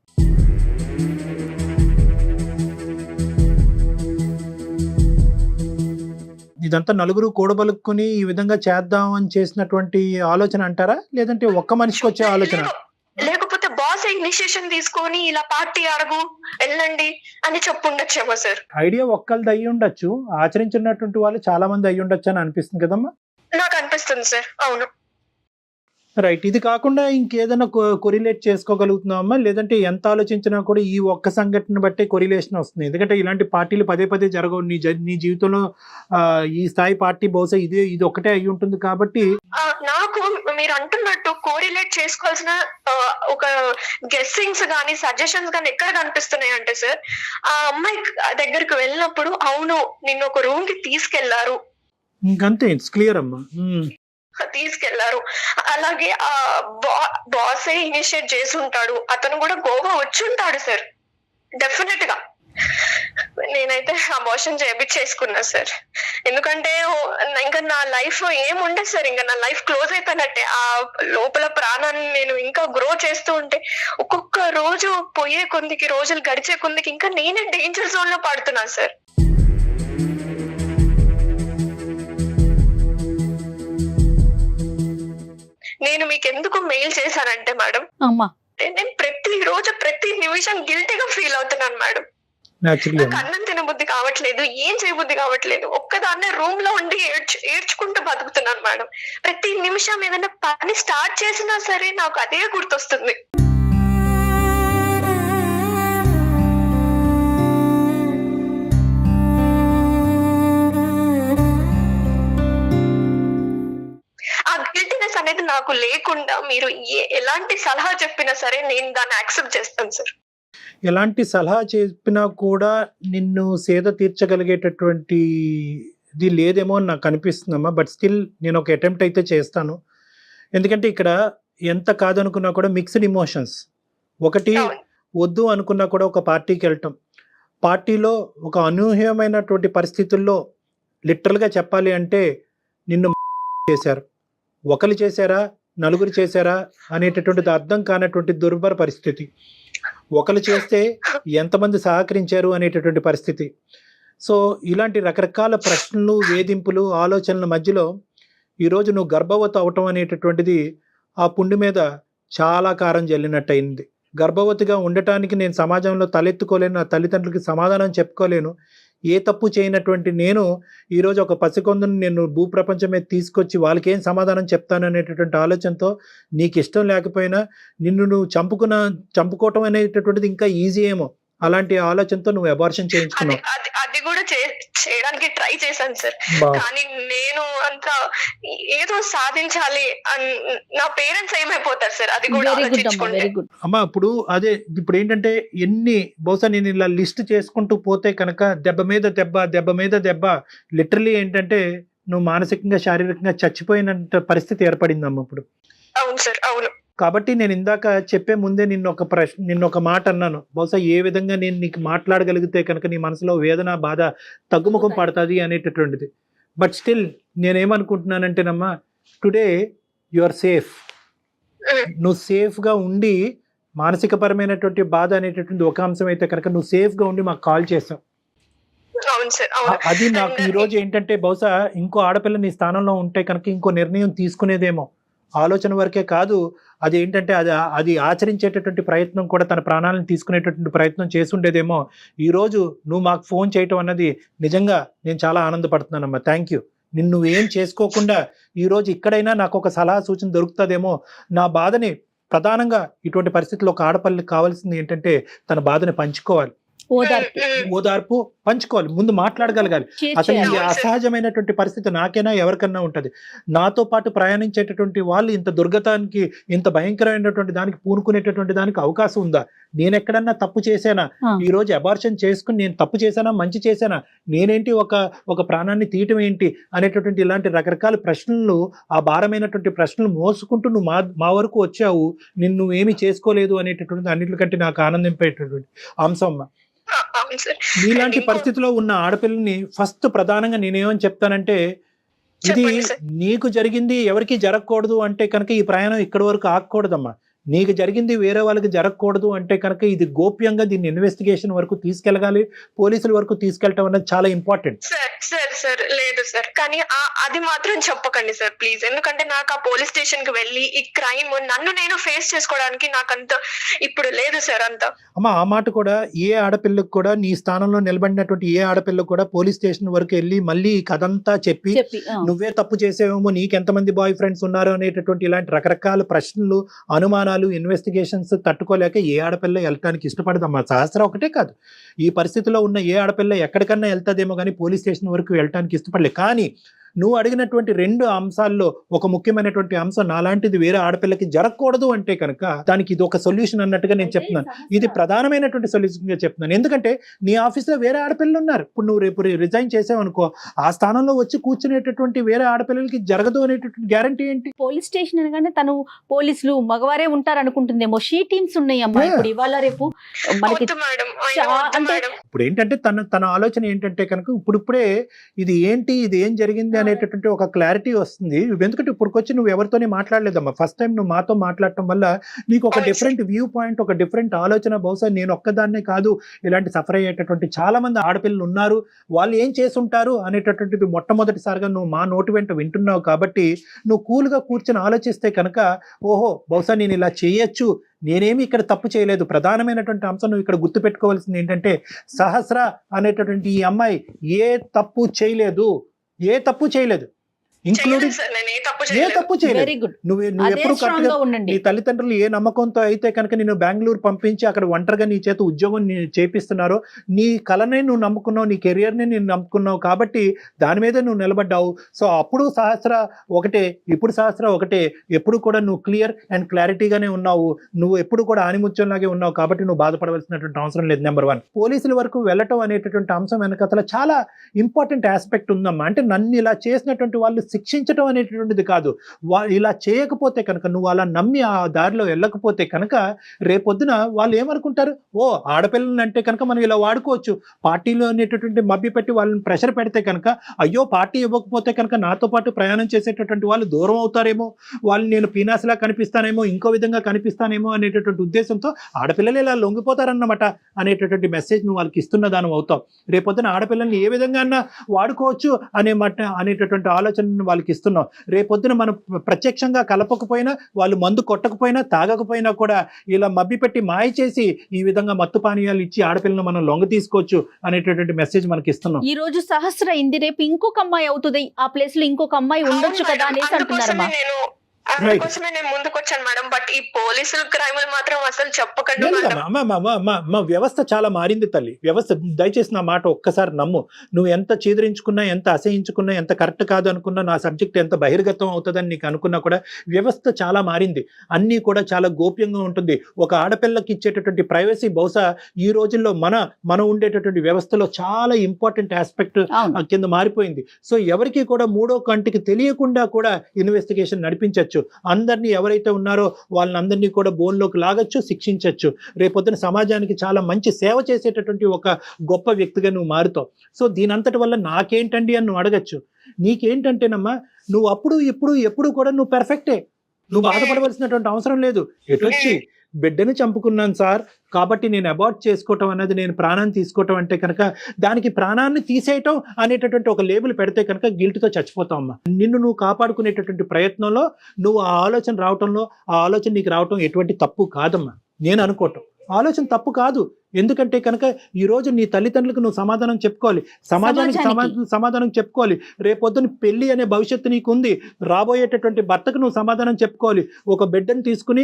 ఇదంతా నలుగురు కూడబలుక్కుని ఈ విధంగా చేద్దాం అని చేసినటువంటి ఆలోచన అంటారా, లేదంటే ఒక్క మనిషికి వచ్చే ఆలోచన? లేకపోతే బాస్ ఇనిషియేషన్ తీసుకొని ఇలా పార్టీ అడుగు వెళ్ళండి అని చెప్పుండొచ్చేమో సార్. ఐడియా ఒక్కళ్ళది అయ్యి ఉండొచ్చు, ఆచరించినటువంటి వాళ్ళు చాలా మంది అయ్యి ఉండొచ్చు అని అనిపిస్తుంది కదమ్మా. నాకు అనిపిస్తుంది సార్. అవును రైట్. ఇది కాకుండా ఇంకేదైనా కొరిలేట్ చేసుకోగలుగుతున్నామా, లేదంటే ఎంత ఆలోచించినా కూడా ఈ ఒక్క సంఘటన బట్టే కొరిలేషన్ వస్తుంది? ఎందుకంటే ఇలాంటి పార్టీలు పదే పదే జరగవు నీ జీవితంలో. ఈ స్థాయి పార్టీ బహుశా ఇది ఒక్కటే అయి ఉంటుంది కాబట్టి. నాకు మీరు అంటున్నట్టు కోరిలేట్ చేసుకోవాల్సిన ఒక గెస్సింగ్స్ గానీ సజెషన్స్ గానీ ఎక్కడ కనిపిస్తున్నాయి అంటే సార్, ఆ అమ్మాయి దగ్గరికి వెళ్ళినప్పుడు అవును నిన్ను ఒక రూమ్ కి తీసుకెళ్లారు, ఇంకంతే, ఇట్స్ క్లియర్ అమ్మా, తీసుకెళ్లారు. అలాగే ఆ బాసే ఇనిషియేట్ చేసి ఉంటాడు, అతను కూడా గోవా వచ్చి ఉంటాడు సార్ డెఫినెట్ గా. నేనైతే అబార్షన్ చేయించేసుకున్నా సార్, ఎందుకంటే ఇంకా నా లైఫ్ ఏముండదు సార్, ఇంకా నా లైఫ్ క్లోజ్ అయిపోయినట్టే. ఆ లోపల ప్రాణాన్ని నేను ఇంకా గ్రో చేస్తూ ఉంటే ఒక్కొక్క రోజు పోయే కొందికి, రోజులు గడిచే కొందికి ఇంకా నేనే డేంజర్ జోన్ లో పడుతున్నా సార్. నేను మీకు ఎందుకు మెయిల్ చేశానంటే మేడం, నేను ప్రతి రోజు ప్రతి నిమిషం గిల్టీగా ఫీల్ అవుతున్నాను మేడం. నాకు అన్నం తినబుద్ధి కావట్లేదు, ఏం చేయబుద్ధి కావట్లేదు, ఒక్కదాన్నే రూమ్ లో ఉండి ఏడ్చుకుంటూ బతుకుతున్నాను మేడం. ప్రతి నిమిషం ఏదైనా పని స్టార్ట్ చేసినా సరే నాకు అదే గుర్తొస్తుంది. ఆ గిల్టీనెస్ అనేది నాకు లేకుండా మీరు ఎలాంటి సలహా చెప్పినా సరే నేను దాన్ని యాక్సెప్ట్ చేస్తాను సార్. ఎలాంటి సలహా చెప్పినా కూడా నిన్ను సేద తీర్చగలిగేటటువంటి ఇది లేదేమో అని నాకు అనిపిస్తుందమ్మా. బట్ స్టిల్ నేను ఒక అటెంప్ట్ అయితే చేస్తాను. ఎందుకంటే ఇక్కడ ఎంత కాదనుకున్నా కూడా మిక్స్డ్ ఇమోషన్స్. ఒకటి వద్దు అనుకున్నా కూడా ఒక పార్టీకి వెళ్ళటం, పార్టీలో ఒక అనూహ్యమైనటువంటి పరిస్థితుల్లో లిటరల్గా చెప్పాలి అంటే నిన్ను చేశారు. ఒకరు చేశారా, నలుగురు చేశారా అనేటటువంటిది అర్థం కానటువంటి దుర్భర పరిస్థితి. ఒకరు చేస్తే ఎంతమంది సహకరించారు అనేటటువంటి పరిస్థితి. సో ఇలాంటి రకరకాల ప్రశ్నలు, వేధింపులు, ఆలోచనల మధ్యలో ఈరోజు నువ్వు గర్భవతి అవటం అనేటటువంటిది ఆ పుండు మీద చాలా కారం జల్లినట్టయింది. గర్భవతిగా ఉండటానికి నేను సమాజంలో తలెత్తుకోలేను, నా తల్లిదండ్రులకి సమాధానం చెప్పుకోలేను. ఏ తప్పు చేయనటువంటి నేను ఈరోజు ఒక పసికొందుని నేను భూప్రపంచం మీద తీసుకొచ్చి వాళ్ళకి ఏం సమాధానం చెప్తాను అనేటటువంటి ఆలోచనతో, నీకు ఇష్టం లేకపోయినా నిన్ను నువ్వు చంపుకోవటం అనేటటువంటిది ఇంకా ఈజీ ఏమో, అలాంటి ఆలోచనతో నువ్వు అబార్షన్ చేయించుకున్నావు. అది కూడా చేయడానికి ట్రై చేశాను సార్. కానీ నేను అంత ఏదో సాధించాలి నా పేరెంట్స్ ఏమైపోతారు సార్, అది కూడా ఆలోచించుకోండి అమ్మా. ఇప్పుడు ఏంటంటే బహుశా నేను ఇలా లిస్ట్ చేసుకుంటూ పోతే కనుక దెబ్బ మీద దెబ్బ లిటరలీ ఏంటంటే నువ్వు మానసికంగా, శారీరకంగా చచ్చిపోయినంత పరిస్థితి ఏర్పడిందమ్మా ఇప్పుడు. అవును సార్, అవును. కాబట్టి నేను ఇందాక చెప్పే ముందే నిన్న ఒక మాట అన్నాను. బహుశా ఏ విధంగా నేను నీకు మాట్లాడగలిగితే కనుక నీ మనసులో వేదన, బాధ తగ్గుముఖం పడుతుంది అనేటటువంటిది. బట్ స్టిల్ నేనేమనుకుంటున్నానంటేనమ్మా, టుడే యు ఆర్ సేఫ్. నువ్వు సేఫ్గా ఉండి, మానసిక పరమైనటువంటి బాధ అనేటటువంటి ఒక అంశం అయితే కనుక నువ్వు సేఫ్గా ఉండి మాకు కాల్ చేసావు. అది నాకు ఈరోజు ఏంటంటే బహుశా ఇంకో ఆడపిల్ల నీ స్థానంలో ఉంటే కనుక ఇంకో నిర్ణయం తీసుకునేదేమో. ఆలోచన వరకే కాదు, అది ఏంటంటే అది ఆచరించేటటువంటి ప్రయత్నం కూడా, తన ప్రాణాలను తీసుకునేటటువంటి ప్రయత్నం చేసుండేదేమో. ఈరోజు నువ్వు మాకు ఫోన్ చేయటం అన్నది నిజంగా నేను చాలా ఆనందపడుతున్నానమ్మా. Thank you. నిన్ను ఏం చేసుకోకుండా ఈరోజు ఇక్కడైనా నాకు ఒక సలహా సూచన దొరుకుతుందేమో. నా బాధని ప్రధానంగా ఇటువంటి పరిస్థితుల్లో ఒక ఆడపిల్లకి కావాల్సింది ఏంటంటే తన బాధని పంచుకోవాలి, ఓదార్పు పంచుకోవాలి, ముందు మాట్లాడగలగాలి. అసలు ఈ అసహజమైనటువంటి పరిస్థితి నాకైనా ఎవరికన్నా ఉంటది. నాతో పాటు ప్రయాణించేటటువంటి వాళ్ళు ఇంత దుర్గతానికి, ఇంత భయంకరమైనటువంటి దానికి పూనుకునేటటువంటి దానికి అవకాశం ఉందా? నేను ఎక్కడన్నా తప్పు చేశానా? ఈ రోజు అబార్షన్ చేసుకుని నేను తప్పు చేశానా, మంచి చేశానా, నేనేంటి ఒక ప్రాణాన్ని తీయటం ఏంటి అనేటటువంటి ఇలాంటి రకరకాల ప్రశ్నలు, ఆ భారమైనటువంటి ప్రశ్నలు మోసుకుంటూ నువ్వు మా వరకు వచ్చావు. నిన్ను ఏమి చేసుకోలేదు అనేటటువంటి అన్నిటికంటే నాకు ఆనందింపేటటువంటి అంశం. ఇలాంటి పరిస్థితిలో ఉన్న ఆడపిల్లని ఫస్ట్ ప్రధానంగా నేనేమని చెప్తానంటే, ఇది నీకు జరిగింది ఎవరికి జరగకూడదు అంటే కనుక ఈ ప్రయాణం ఇక్కడి వరకు ఆగకూడదమ్మా. నీకు జరిగింది వేరే వాళ్ళకి జరగకూడదు అంటే కనుక ఇది గోప్యంగా దీన్ని ఇన్వెస్టిగేషన్ వరకు తీసుకెళ్ళగాలి, పోలీసుల వరకు తీసుకెళ్ళటం అనేది చాలా ఇంపార్టెంట్. సార్ లేదు సార్, కానీ అది మాత్రం చెప్పకండి సార్ ప్లీజ్. ఎందుకంటే నాకు ఆ పోలీస్ స్టేషన్ కి వెళ్ళి ఈ క్రైమ్ నన్ను నేను ఫేస్ చేసుకోవడానికి నాకంత ఇప్పుడు లేదు సార్ అంతా. అమ్మా, ఆ మాట కూడా ఏ ఆడపిల్లకు కూడా, నీ స్థానంలో నిలబడినటువంటి ఏ ఆడపిల్లకు కూడా పోలీస్ స్టేషన్ వరకు వెళ్ళి మళ్ళీ ఈ కథంతా చెప్పి నువ్వే తప్పు చేసేవేమో, నీకెంతమంది బాయ్ ఫ్రెండ్స్ ఉన్నారు అనేటటువంటి ఇలాంటి రకరకాల ప్రశ్నలు, అనుమానాలు, ఇన్వెస్టిగేషన్స్ తట్టుకోలేక ఏ ఆడపిల్ల వెళ్ళటానికి ఇష్టపడదమ్మా. సహస్ర ఒకటే కాదు, ఈ పరిస్థితిలో ఉన్న ఏ ఆడపిల్ల ఎక్కడికన్నా వెళ్తాదేమో కానీ పోలీస్ స్టేషన్ వరకు వెళ్ళటానికి ఇష్టపడలేదు. కానీ నువ్వు అడిగినటువంటి రెండు అంశాల్లో ఒక ముఖ్యమైనటువంటి అంశం, నాలాంటిది వేరే ఆడపిల్లకి జరగకూడదు అంటే కనుక దానికి ఇది ఒక సొల్యూషన్ అన్నట్టుగా నేను చెప్తున్నాను. ఇది ప్రధానమైనటువంటి సొల్యూషన్గా చెప్తున్నాను. ఎందుకంటే నీ ఆఫీస్లో వేరే ఆడపిల్లలు ఉన్నారు. ఇప్పుడు నువ్వు రేపు రిజైన్ చేసావనుకో, ఆ స్థానంలో వచ్చి కూర్చునేటటువంటి వేరే ఆడపిల్లలకి జరగదు అనేటటువంటి గ్యారంటీ ఏంటి? పోలీస్ స్టేషన్ అనగానే తను పోలీసులు మగవారే ఉంటారు అనుకుంటుందేమో. షీ టీమ్స్ ఉన్నాయి అమ్మా ఇప్పుడు ఇవాళ రేపు మనకి. ఇప్పుడు ఏంటంటే తన ఆలోచన ఏంటంటే కనుక ఇప్పుడిప్పుడే ఇది ఏంటి, ఇది ఏం జరిగింది అనేటటువంటి ఒక క్లారిటీ వస్తుంది. ఎందుకంటే ఇప్పుడుకొచ్చి నువ్వు ఎవరితోనే మాట్లాడలేదమ్మా. ఫస్ట్ టైం నువ్వు మాతో మాట్లాడటం వల్ల నీకు ఒక డిఫరెంట్ వ్యూ పాయింట్, ఒక డిఫరెంట్ ఆలోచన. బహుశా నేను ఒక్కదాన్నే కాదు, ఇలాంటి సఫర్ అయ్యేటటువంటి చాలా మంది ఆడపిల్లలు ఉన్నారు, వాళ్ళు ఏం చేసుంటారు అనేటటువంటిది మొట్టమొదటిసారిగా నువ్వు మా నోటి వెంట వింటున్నావు. కాబట్టి నువ్వు కూల్గా కూర్చొని ఆలోచిస్తే కనుక, ఓహో బహుశా నేను ఇలా చేయొచ్చు, నేనేమి ఇక్కడ తప్పు చేయలేదు. ప్రధానమైనటువంటి అంశం నువ్వు ఇక్కడ గుర్తుపెట్టుకోవాల్సింది ఏంటంటే, సహస్ర అనేటటువంటి ఈ అమ్మాయి ఏ తప్పు చేయలేదు, ఇంక్లూడింగ్ ఏ తప్పు చేయలేదు. నువ్వు ఎప్పుడు కరెక్ట్గా నీ తల్లిదండ్రులు ఏ నమ్మకంతో అయితే కనుక నేను బెంగళూరు పంపించి అక్కడ ఒంటరిగా నీ చేత ఉద్యోగం చేపిస్తున్నారో, నీ కళనే నువ్వు నమ్ముకున్నావు, నీ కెరియర్ని నేను నమ్ముకున్నావు, కాబట్టి దాని మీద నువ్వు నిలబడ్డావు. సో అప్పుడు సహస్ర ఒకటే, ఇప్పుడు సహస్ర ఒకటే. ఎప్పుడు కూడా నువ్వు క్లియర్ అండ్ క్లారిటీగానే ఉన్నావు, నువ్వు ఎప్పుడు కూడా ఆనిముత్యంలాగే ఉన్నావు. కాబట్టి నువ్వు బాధపడవలసినటువంటి అవసరం లేదు. నెంబర్ 1, పోలీసుల వరకు వెళ్ళటం అనేటటువంటి అంశం వెనకతల చాలా ఇంపార్టెంట్ ఆస్పెక్ట్ ఉందమ్మా. అంటే నన్ను ఇలా చేసినటువంటి వాళ్ళు శిక్షించడం అనేటటువంటిది కాదు. ఇలా చేయకపోతే కనుక, నువ్వు అలా నమ్మి ఆ దారిలో వెళ్ళకపోతే కనుక రేపొద్దున వాళ్ళు ఏమనుకుంటారు, ఓ ఆడపిల్లలు అంటే కనుక మనం ఇలా వాడుకోవచ్చు. పార్టీలో అనేటటువంటి మభ్యపెట్టి వాళ్ళని ప్రెషర్ పెడితే కనుక, అయ్యో పార్టీ ఇవ్వకపోతే కనుక నాతో పాటు ప్రయాణం చేసేటటువంటి వాళ్ళు దూరం అవుతారేమో, వాళ్ళు నేను పీనాసిలా కనిపిస్తానేమో, ఇంకో విధంగా కనిపిస్తానేమో అనేటటువంటి ఉద్దేశంతో ఆడపిల్లలు ఇలా లొంగిపోతారన్నమాట అనేటటువంటి మెసేజ్ నువ్వు వాళ్ళకి ఇస్తున్న దానం అవుతావు. రేపొద్దున ఆడపిల్లల్ని ఏ విధంగా వాడుకోవచ్చు అనేటటువంటి ఆలోచనను వాళ్ళకి ఇస్తున్నావు. రేపొద్దున మనం ప్రత్యక్షంగా కలపకపోయినా, వాళ్ళు మందు కొట్టకపోయినా, తాగకపోయినా కూడా ఇలా మభ్యపెట్టి మాయ చేసి ఈ విధంగా మత్తు పానీయాలు ఇచ్చి ఆడపిల్లను మనం లొంగ తీసుకోవచ్చు అనేటటువంటి మెసేజ్ మనకి ఇస్తున్నాం. ఈ రోజు సహస్ర ఇంది, రేపు ఇంకొక అమ్మాయి అవుతుంది, ఆ ప్లేస్ లో ఇంకొక అమ్మాయి ఉండొచ్చు కదా అనేసి అంటున్నారమ్మా. అందుకోసమే నేను ముందుకు వచ్చాను మేడం. బట్ ఈ పోలీసులు క్రైములు మాత్రం అసలు చెప్పకండి మేడం. మా వ్యవస్థ చాలా మారింది తల్లి. వ్యవస్థ, దయచేసి నా మాట ఒక్కసారి నమ్ము. నువ్వు ఎంత చీదరించుకున్నా, ఎంత అసహించుకున్నా, ఎంత కరెక్ట్ కాదు అనుకున్నా, నా సబ్జెక్ట్ ఎంత బహిర్గతం అవుతుందని నీకు అనుకున్నా కూడా వ్యవస్థ చాలా మారింది. అన్నీ కూడా చాలా గోప్యంగా ఉంటుంది. ఒక ఆడపిల్లకి ఇచ్చేటటువంటి ప్రైవసీ బహుశా ఈ రోజుల్లో మన ఉండేటటువంటి వ్యవస్థలో చాలా ఇంపార్టెంట్ ఆస్పెక్ట్ కింద మారిపోయింది. సో ఎవరికి కూడా మూడో కంటికి తెలియకుండా కూడా ఇన్వెస్టిగేషన్ నడిపించవచ్చు. అందరినీ ఎవరైతే ఉన్నారో వాళ్ళని అందరినీ కూడా బోన్లోకి లాగచ్చు, శిక్షించవచ్చు. రేపొద్దున సమాజానికి చాలా మంచి సేవ చేసేటటువంటి ఒక గొప్ప వ్యక్తిగా నువ్వు మారుతావు. సో దీనంతటి వల్ల నాకేంటండి అని నువ్వు అడగచ్చు. నీకేంటంటేనమ్మా, నువ్వు అప్పుడు ఎప్పుడు కూడా నువ్వు పెర్ఫెక్టే. నువ్వు బాధపడవలసినటువంటి అవసరం లేదు. ఎటొచ్చి బిడ్డని చంపుకున్నాను సార్ కాబట్టి నేను అబార్ట్ చేసుకోవటం అనేది, నేను ప్రాణాన్ని తీసుకోవటం అంటే కనుక దానికి ప్రాణాన్ని తీసేయటం అనేటటువంటి ఒక లేబుల్ పెడితే కనుక గిల్ట్తో చచ్చిపోతావు అమ్మా. నిన్ను నువ్వు కాపాడుకునేటటువంటి ప్రయత్నంలో నువ్వు ఆ ఆలోచన రావటంలో, ఆ ఆలోచన నీకు రావటం ఎటువంటి తప్పు కాదమ్మా. నేను అనుకోవటం ఆలోచన తప్పు కాదు. ఎందుకంటే కనుక ఈరోజు నీ తల్లిదండ్రులకు నువ్వు సమాధానం చెప్పుకోవాలి, సమాజానికి సమాధానం చెప్పుకోవాలి. రేపొద్దున పెళ్లి అనే భవిష్యత్తు నీకు ఉంది. రాబోయేటటువంటి భర్తకు నువ్వు సమాధానం చెప్పుకోవాలి. ఒక బిడ్డను తీసుకుని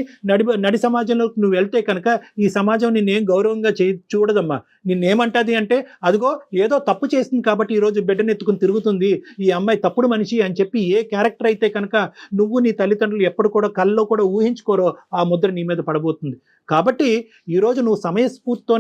నడి సమాజంలోకి నువ్వు వెళ్తే కనుక ఈ సమాజం నిన్నేం గౌరవంగా చూడదమ్మా. నిన్నేమంటది అంటే, అదిగో ఏదో తప్పు చేసింది కాబట్టి ఈరోజు బిడ్డను ఎత్తుకుని తిరుగుతుంది, ఈ అమ్మాయి తప్పుడు మనిషి అని చెప్పి ఏ క్యారెక్టర్ అయితే కనుక నువ్వు నీ తల్లిదండ్రులు ఎప్పుడు కూడా కల్లో కూడా ఊహించుకోరో ఆ ముద్ర నీ మీద పడబోతుంది. కాబట్టి ఈరోజు నువ్వు సమయస్ఫూర్తితో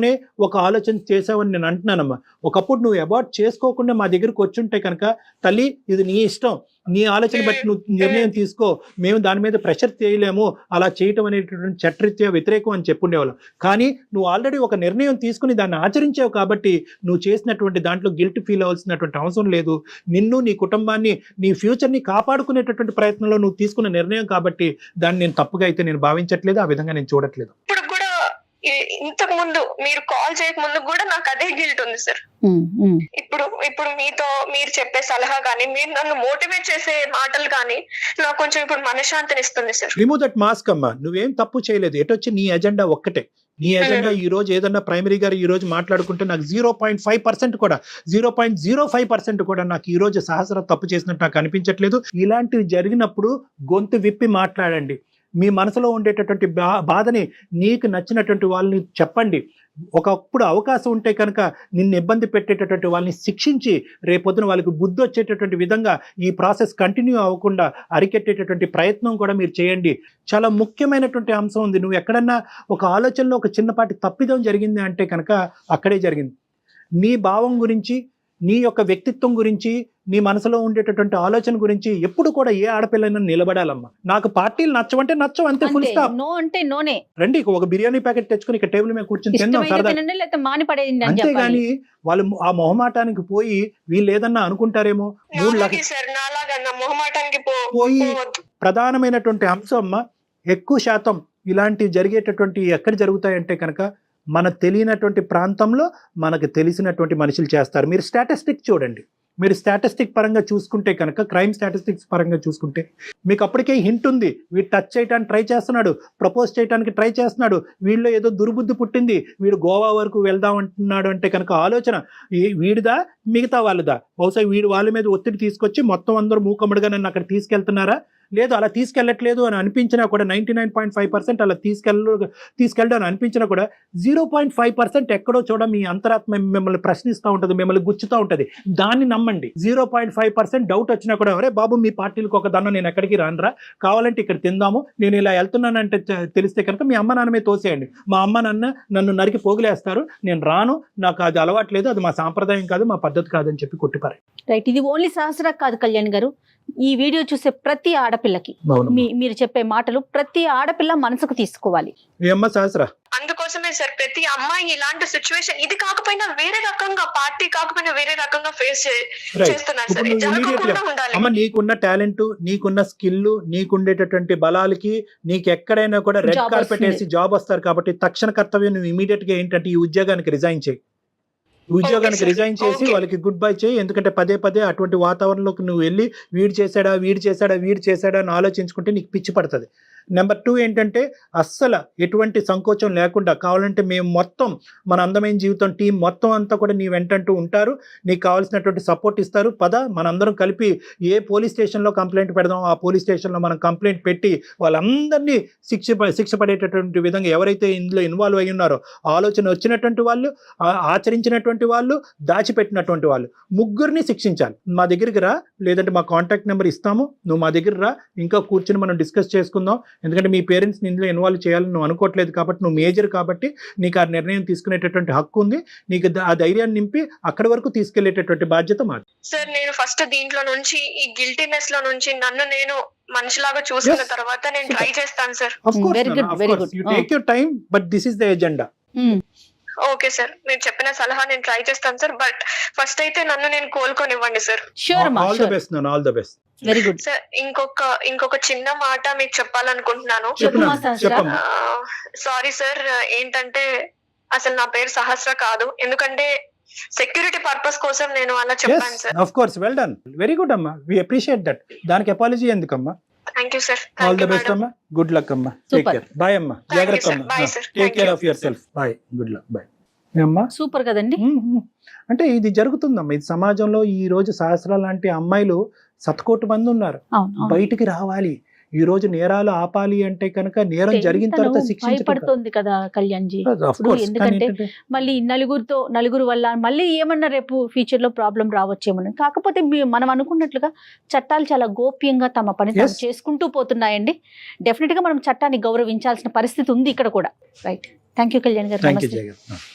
ఒక ఆలోచన చేసావని నేను అంటున్నానమ్మా. ఒకప్పుడు నువ్వు అబార్ట్ చేసుకోకుండా మా దగ్గరకు వచ్చుంటే కనుక, తల్లి ఇది నీ ఇష్టం, నీ ఆలోచన బట్టి నువ్వు నిర్ణయం తీసుకో, మేము దాని మీద ప్రెషర్ చేయలేము, అలా చేయటం అనేటటువంటి చట్టరీత్యా వ్యతిరేకం అని చెప్పుండేవాళ్ళం. కానీ నువ్వు ఆల్రెడీ ఒక నిర్ణయం తీసుకుని దాన్ని ఆచరించావు కాబట్టి నువ్వు చేసినటువంటి దాంట్లో గిల్ట్ ఫీల్ అవ్వాల్సినటువంటి అవసరం లేదు. నిన్ను, నీ కుటుంబాన్ని, నీ ఫ్యూచర్ని కాపాడుకునేటటువంటి ప్రయత్నంలో నువ్వు తీసుకున్న నిర్ణయం కాబట్టి దాన్ని నేను తప్పుగా అయితే నేను భావించట్లేదు, ఆ విధంగా నేను చూడట్లేదు. ఇంతకు ముందు మీరు కాల్ చేయక ముందు కూడా నాకు అదే గిల్ట్ ఉంది సార్. ఇప్పుడు మీతో మీరు చెప్పే సలహా కానీ, మీరు నన్ను మోటివేట్ చేసే మాటలు కానీ నాకు కొంచెం ఇప్పుడు మనశ్శాంతిని ఇస్తుంది సార్. రిమూవ్ దట్ మాస్క్ అమ్మా. నువ్వేం తప్పు చేయలేదు. ఎటొచ్చి నీ ఎజెండా ఒక్కటే. నీ ఎజెండా ఈ రోజు ఏదన్నా ప్రైమరీ గారు ఈ రోజు మాట్లాడుకుంటే నాకు 0.5% కూడా 0.05% కూడా నాకు ఈ రోజు సహస్ర తప్పు చేసినట్టు నాకు అనిపించట్లేదు. ఇలాంటివి జరిగినప్పుడు గొంతు విప్పి మాట్లాడండి. మీ మనసులో ఉండేటటువంటి బాధని నీకు నచ్చినటువంటి వాళ్ళని చెప్పండి. ఒకప్పుడు అవకాశం ఉంటే కనుక నిన్ను ఇబ్బంది పెట్టేటటువంటి వాళ్ళని శిక్షించి రేపొద్దున వాళ్ళకి బుద్ధి వచ్చేటటువంటి విధంగా ఈ ప్రాసెస్ కంటిన్యూ అవ్వకుండా అరికెట్టేటటువంటి ప్రయత్నం కూడా మీరు చేయండి. చాలా ముఖ్యమైనటువంటి అంశం ఉంది. నువ్వు ఎక్కడన్నా ఒక ఆలోచనలో ఒక చిన్నపాటి తప్పిదం జరిగింది అంటే కనుక అక్కడే జరిగింది. నీ భావం గురించి, నీ యొక్క వ్యక్తిత్వం గురించి, నీ మనసులో ఉండేటటువంటి ఆలోచన గురించి ఎప్పుడు కూడా ఏ ఆడపిల్లైనా నిలబడాలమ్మా. నాకు పార్టీలు నచ్చవంటే నచ్చవు, అంతే, ఫుల్ స్టాప్. నో అంటే నోనే. రండి, ఒక బిర్యానీ ప్యాకెట్ తెచ్చుకుని ఇక్కడ టేబుల్ మీద కూర్చొని తిందాం సరదా. అంతేగాని వాళ్ళు ఆ మొహమాటానికి పోయి వీళ్ళు ఏదన్నా అనుకుంటారేమో 3 లక్షలు పోయి. ప్రధానమైనటువంటి అంశం అమ్మా, ఎక్కువ శాతం ఇలాంటివి జరిగేటటువంటి ఎక్కడ జరుగుతాయంటే కనుక మన తెలియనటువంటి ప్రాంతంలో మనకు తెలిసినటువంటి మనుషులు చేస్తారు. మీరు స్టాటిస్టిక్ చూడండి. మీరు స్టాటిస్టిక్ పరంగా చూసుకుంటే కనుక, క్రైమ్ స్టాటిస్టిక్స్ పరంగా చూసుకుంటే మీకు అప్పటికే హింట్ ఉంది. వీడు టచ్ చేయడానికి ట్రై చేస్తున్నాడు, ప్రపోజ్ చేయడానికి ట్రై చేస్తున్నాడు, వీళ్ళు ఏదో దుర్బుద్ధి పుట్టింది, వీడు గోవా వరకు వెళ్దాం అంటున్నాడు అంటే కనుక ఆలోచన వీడిదా మిగతా వాళ్ళదా? బహుశా వీడు వాళ్ళ మీద ఒత్తిడి తీసుకొచ్చి మొత్తం అందరూ మూకమ్మడిగా నన్ను అక్కడ తీసుకెళ్తున్నారా? లేదు, అలా తీసుకెళ్ళట్లేదు అని అనిపించినా కూడా 99.5% అలా తీసుకెళ్ళడం అని అనిపించినా కూడా 0.5% ఎక్కడో చూడ మీ అంతరాత్మ మిమ్మల్ని ప్రశ్నిస్తూ ఉంటుంది, మిమ్మల్ని గుచ్చుతూ ఉంటుంది. దాన్ని నమ్మండి. 0.5% డౌట్ వచ్చినా కూడా, అరే బాబు మీ పార్టీలకు ఒక దన్న, నేను ఎక్కడికి రానురా, కావాలంటే ఇక్కడ తిందాము, నేను ఇలా వెళ్తున్నానంటే తెలిస్తే కనుక మీ అమ్మ నాన్నమే తోసేయండి. మా అమ్మ నాన్న నన్ను నరికి పోగులేస్తారు, నేను రాను, నాకు అది అలవాట్లేదు, అది మా సాంప్రదాయం కాదు, మా పద్ధతి కాదని చెప్పి కొట్టిపారు. రైట్. ఇది ఓన్లీ సహస్ర కాదు కళ్యాణ్ గారు, ఈ వీడియో చూసే ప్రతి ఆడపిల్లకి మీరు చెప్పే మాటలు ప్రతి ఆడపిల్ల మనసుకు తీసుకోవాలి. ఏమ్మా సహస్ర? అందుకోసమే సార్ ప్రతి అమ్మాయి ఇలాంటి సిచ్యువేషన్ ఇది కాకపోయినా వేరే రకంగా పార్టీ కాకపోయినా వేరే రకంగా ఫేస్ చేస్తున్నారు సార్. జరగకుండా ఉండాలి. అమ్మ నీకున్న టాలెంట్, నీకున్న స్కిల్, నీకుండేటటువంటి బలాలకి నీకు ఎక్కడైనా కూడా రెడ్ Job కార్పెట్ వస్తుంది. వేసి జాబ్ వస్తారు. కాబట్టి తక్షణ కర్తవ్యం నువ్వు ఇమీడియట్ గా ఏంటంటే ఈ ఉద్యోగానికి రిజైన్ చేయి. ఉద్యోగానికి sir. రిజైన్ చేసి Okay. వాళ్ళకి గుడ్ బై చేయి. ఎందుకంటే పదే పదే అటువంటి వాతావరణంలోకి నువ్వు వెళ్ళి వీడు చేశాడా అని ఆలోచించుకుంటే నీకు పిచ్చి పడుతుంది. నెంబర్ 2 ఏంటంటే అస్సలు ఎటువంటి సంకోచం లేకుండా కావాలంటే మేము మొత్తం మన అందమైన జీవితం టీం మొత్తం అంతా కూడా నీ వెంటంటూ ఉంటారు. నీకు కావాల్సినటువంటి సపోర్ట్ ఇస్తారు. మనందరం కలిపి ఏ పోలీస్ స్టేషన్లో కంప్లైంట్ పెడదాం ఆ పోలీస్ స్టేషన్లో మనం కంప్లైంట్ పెట్టి వాళ్ళందరినీ శిక్ష పడేటటువంటి విధంగా ఎవరైతే ఇందులో ఇన్వాల్వ్ అయ్యి ఉన్నారో ఆలోచన వచ్చినటువంటి వాళ్ళు, ఆచరించినటువంటి వాళ్ళు, దాచిపెట్టినటువంటి వాళ్ళు ముగ్గురిని శిక్షించాలి. మా దగ్గరికి రా, లేదంటే మా కాంటాక్ట్ నెంబర్ ఇస్తాము, నువ్వు మా దగ్గర రా, ఇంకా కూర్చొని మనం డిస్కస్ చేసుకుందాం. ఎందుకంటే మీ పేరెంట్స్ని ఇందులో ఇన్వాల్వ్ చేయాలని నువ్వు అనుకోవట్లేదు కాబట్టి, నువ్వు మేజర్ కాబట్టి నీకు ఆ నిర్ణయం తీసుకునేటటువంటి హక్కు ఉంది. నీకు ఆ ధైర్యాన్ని నింపి అక్కడి వరకు తీసుకెళ్లేటటువంటి బాధ్యత మాది. సార్ నేను ఫస్ట్ దీంట్లో నుంచి ఈ గిల్టీనెస్ లో నుంచి నన్ను నేను మనిషిలాగా చూసుకున్న Yes. తర్వాత నేను ట్రై చేస్తాను sir. Very good, very good. You take your time, but this is the agenda. Okay sir, మీరు చెప్పిన సలహా నేను ట్రై చేస్తాను సార్. బట్ ఫస్ట్ అయితే నన్ను నేను కోలుకొనివ్వండి sir. Sure All the best, Nana. All the best. Very good. Sir ఇంకొక చిన్న మాట మీకు చెప్పాలనుకుంటున్నాను. చెప్పమ్మా సహస్ర. చెప్పమ్మా. సారీ సార్, ఏంటంటే అసలు నా పేరు సహస్ర కాదు. ఎందుకంటే సెక్యూరిటీ పర్పస్ కోసం నేను అలా చెప్పాను Yes, sir. of course. Well done. Very good, అమ్మా. We appreciate that. దానికి అపాలజీ ఎందుకమ్మా? Thank you sir. All the best అమ్మా. గుడ్ లక్ అమ్మా. Take Super. కేర్. బాయ్ అమ్మా. you, జాగ్రత్త sir. అమ్మా. Bye, sir. Take Thank care you. Of yourself. Bye. Good luck. Bye అమ్మా. Super కదండి. అంటే ఇది జరుగుతుందమ్మా. ఇది సమాజంలో ఈ రోజు సహస్ర లాంటి అమ్మాయిలు శతకోటి మంది ఉన్నారు. అవును. బయటికి రావాలి. ఈ రోజు నేరాలు ఆపాలి అంటే కనుక నేరం జరిగిన తర్వాత శిక్షించడం. భయపడుతోంది కదా కళ్యాణ్జీ. Of course. ఎందుకంటే కానీ మళ్ళీ నలుగురు వల్ల మళ్ళీ ఏమన్నా రేపు ఫ్యూచర్ లో ప్రాబ్లం రావచ్చేమో. కాకపోతే మనం అనుకున్నట్లుగా చట్టాలు చాలా గోప్యంగా తమ పని తాము Yes. చేసుకుంటూ పోతున్నాయండి. డెఫినెట్ గా మనం చట్టాన్ని గౌరవించాల్సిన పరిస్థితి ఉంది ఇక్కడ కూడా. రైట్. థ్యాంక్ యూ కళ్యాణ్ గారు. థ్యాంక్ యూ నమస్తే. జగన్.